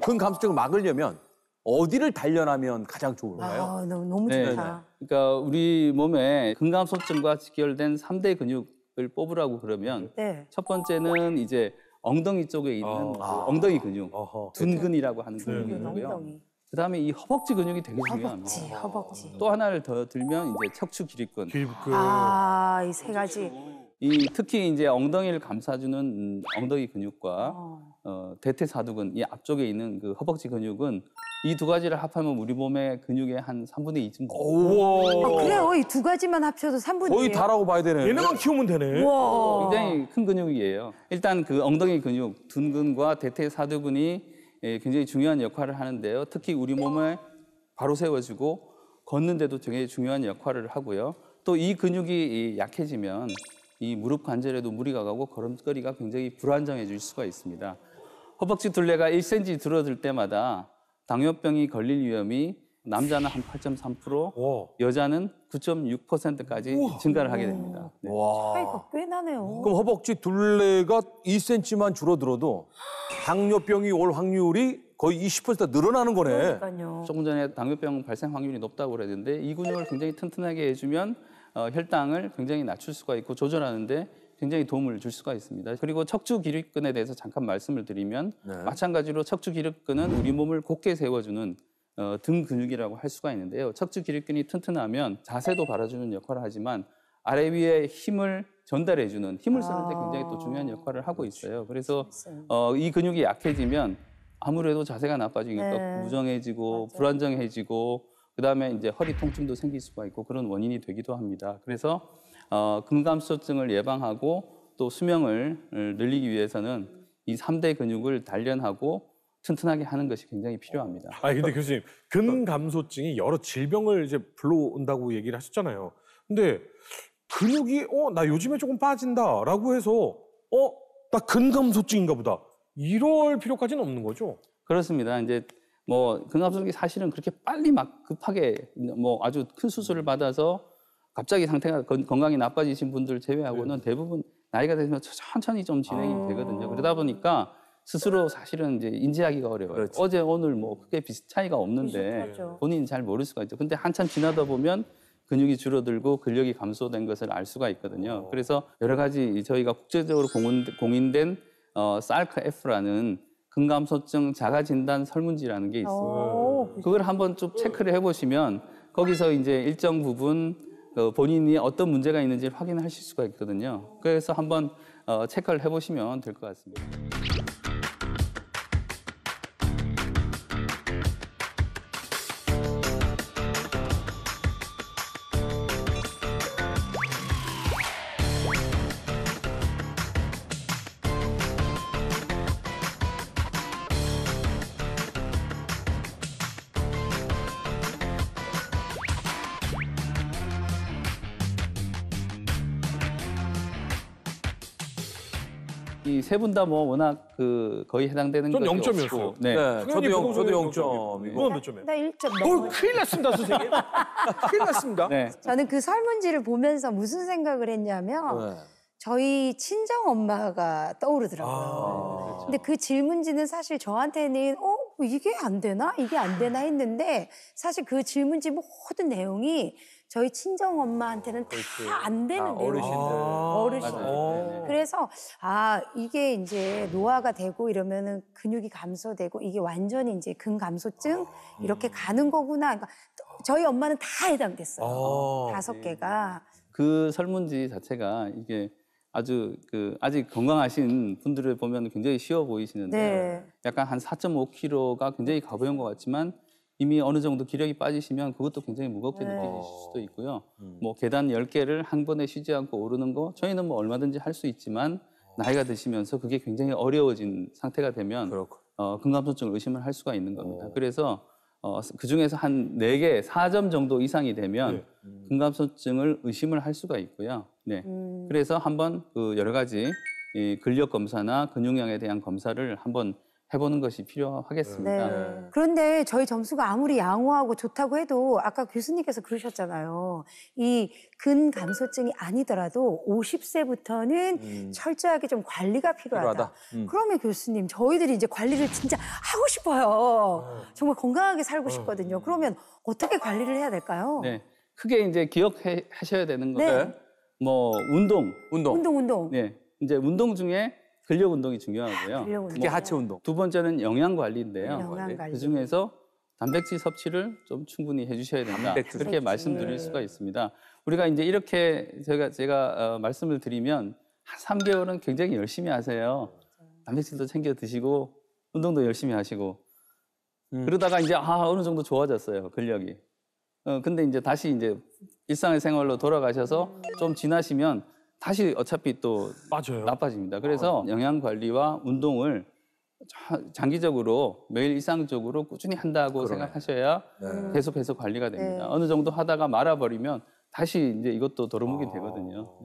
근감소증을 막으려면 어디를 단련하면 가장 좋을까요? 아, 너무 좋다. 그러니까 우리 몸에 근감소증과 직결된 3대 근육을 뽑으라고 그러면 첫 번째는 이제 엉덩이 쪽에 있는 그 엉덩이 근육, 둔근이라고 하는 근육이고요. 그다음에 이 허벅지 근육이 되게 중요합니다. 허벅지. 또 하나를 더 들면 이제 척추 기립근. 아, 이 세 가지. 특히 이제 엉덩이를 감싸주는 엉덩이 근육과 대퇴사두근, 이 앞쪽에 있는 그 허벅지 근육은 이 두 가지를 합하면 우리 몸의 근육의 한 3분의 2쯤 됩니다. 아, 그래요? 이 두 가지만 합쳐도 3분의 2. 거의 다라고 봐야 되네. 얘네만 키우면 되네. 굉장히 큰 근육이에요. 일단 그 엉덩이 근육, 둔근과 대퇴사두근이 굉장히 중요한 역할을 하는데요. 특히 우리 몸을 바로 세워주고 걷는데도 굉장히 중요한 역할을 하고요. 또 이 근육이 약해지면 이 무릎 관절에도 무리가 가고 걸음걸이가 굉장히 불안정해질 수가 있습니다. 허벅지 둘레가 1cm 줄어들 때마다 당뇨병이 걸릴 위험이 남자는 한 8.3%, 여자는 9.6%까지 증가를 하게 됩니다. 네. 차이가 꽤 나네요. 그럼 허벅지 둘레가 2cm만 줄어들어도 당뇨병이 올 확률이 거의 20% 늘어나는 거네. 그러니까요. 조금 전에 당뇨병 발생 확률이 높다고 그랬는데 이 근육을 굉장히 튼튼하게 해주면 혈당을 굉장히 낮출 수가 있고 조절하는데 굉장히 도움을 줄 수가 있습니다. 그리고 척추 기립근에 대해서 잠깐 말씀을 드리면 마찬가지로 척추 기립근은 우리 몸을 곧게 세워주는 등 근육이라고 할 수가 있는데요. 척추 기립근이 튼튼하면 자세도 바라주는 역할을 하지만 아래 위에 힘을 전달해주는, 힘을 쓰는데 굉장히 또 중요한 역할을 하고 있어요. 그래서 이 근육이 약해지면 아무래도 자세가 나빠지니까 무정해지고 불안정해지고 그다음에 이제 허리 통증도 생길 수가 있고 그런 원인이 되기도 합니다. 그래서 근감소증을 예방하고 또 수명을 늘리기 위해서는 이 3대 근육을 단련하고 튼튼하게 하는 것이 굉장히 필요합니다. 근데 교수님, 근감소증이 여러 질병을 이제 불러온다고 얘기를 하셨잖아요. 근데 근육이 나 요즘에 조금 빠진다라고 해서 나 근감소증인가 보다. 이럴 필요까지는 없는 거죠? 그렇습니다. 이제 뭐 근감소증이 사실은 그렇게 빨리 막 급하게 뭐 아주 큰 수술을 받아서 갑자기 상태가 건강이 나빠지신 분들 제외하고는 대부분 나이가 되면 천천히 좀 진행이 되거든요. 그러다 보니까 스스로 사실은 이제 인지하기가 어려워요. 그렇지. 어제 오늘 뭐 크게 차이가 없는데 본인이 잘 모를 수가 있죠. 근데 한참 지나다 보면 근육이 줄어들고 근력이 감소된 것을 알 수가 있거든요. 그래서 여러 가지 저희가 국제적으로 공인된 SALK-F라는 근감소증 자가진단 설문지라는 게 있어요. 그걸 한번 쭉 체크를 해보시면 거기서 이제 일정 부분 본인이 어떤 문제가 있는지를 확인하실 수가 있거든요. 그래서 한번 체크를 해보시면 될 것 같습니다. 이 세 분 다 뭐 워낙 거의 해당되는 전 것이 0점이었어요. 없고. 네. 저도 0점. 이건 몇 점이에요? 나 1점 넘어. 큰일 났습니다, 선생님. 큰일 났습니다. 네. 저는 그 설문지를 보면서 무슨 생각을 했냐면 저희 친정 엄마가 떠오르더라고요. 근데 그 질문지는 사실 저한테는 이게 안 되나? 이게 안 되나 했는데 사실 그 질문지 모든 내용이 저희 친정 엄마한테는 다 안 되는 내용이에요. 어르신들. 그래서 이게 이제 노화가 되고 이러면은 근육이 감소되고 이게 완전히 이제 근감소증 이렇게 가는 거구나. 그러니까 저희 엄마는 다 해당됐어요. 5개가. 그 설문지 자체가 이게 아주 아직 건강하신 분들을 보면 굉장히 쉬워 보이시는데 약간 한 4.5kg가 굉장히 가벼운 것 같지만 이미 어느 정도 기력이 빠지시면 그것도 굉장히 무겁게 느끼실 수도 있고요. 뭐 계단 10개를 한 번에 쉬지 않고 오르는 거 저희는 뭐 얼마든지 할 수 있지만 나이가 드시면서 그게 굉장히 어려워진 상태가 되면 근감소증을 의심을 할 수가 있는 겁니다. 그래서 그중에서 한 4개, 4점 정도 이상이 되면 근감소증을 의심을 할 수가 있고요. 네. 그래서 한번 여러 가지 이 근력 검사나 근육량에 대한 검사를 한번 해보는 것이 필요하겠습니다. 네. 그런데 저희 점수가 아무리 양호하고 좋다고 해도 아까 교수님께서 그러셨잖아요. 이 근감소증이 아니더라도 50세부터는 철저하게 좀 관리가 필요하다. 그러면 교수님, 저희들이 이제 관리를 진짜 하고 싶어요. 정말 건강하게 살고 싶거든요. 그러면 어떻게 관리를 해야 될까요? 네, 크게 이제 기억하셔야 되는 네. 것은 뭐 운동. 운동. 네, 이제 운동 중에 근력 운동이 중요하고요. 근력 운동. 특히 하체 운동. 두 번째는 영양 관리인데요. 영양 관리. 그 중에서 단백질 섭취를 좀 충분히 해주셔야 된다. 단백질 그렇게 섭취. 말씀드릴 수가 있습니다. 우리가 이제 이렇게 제가 말씀을 드리면 한 3개월은 굉장히 열심히 하세요. 단백질도 챙겨 드시고 운동도 열심히 하시고 그러다가 이제 어느 정도 좋아졌어요, 근력이. 근데 이제 다시 이제 일상의 생활로 돌아가셔서 좀 지나시면 다시 어차피 또 맞아요. 나빠집니다. 그래서 영양 관리와 운동을 장기적으로 매일 일상적으로 꾸준히 한다고 생각하셔야 계속해서 관리가 됩니다. 어느 정도 하다가 말아버리면 다시 이제 이것도 도루묵이 되거든요.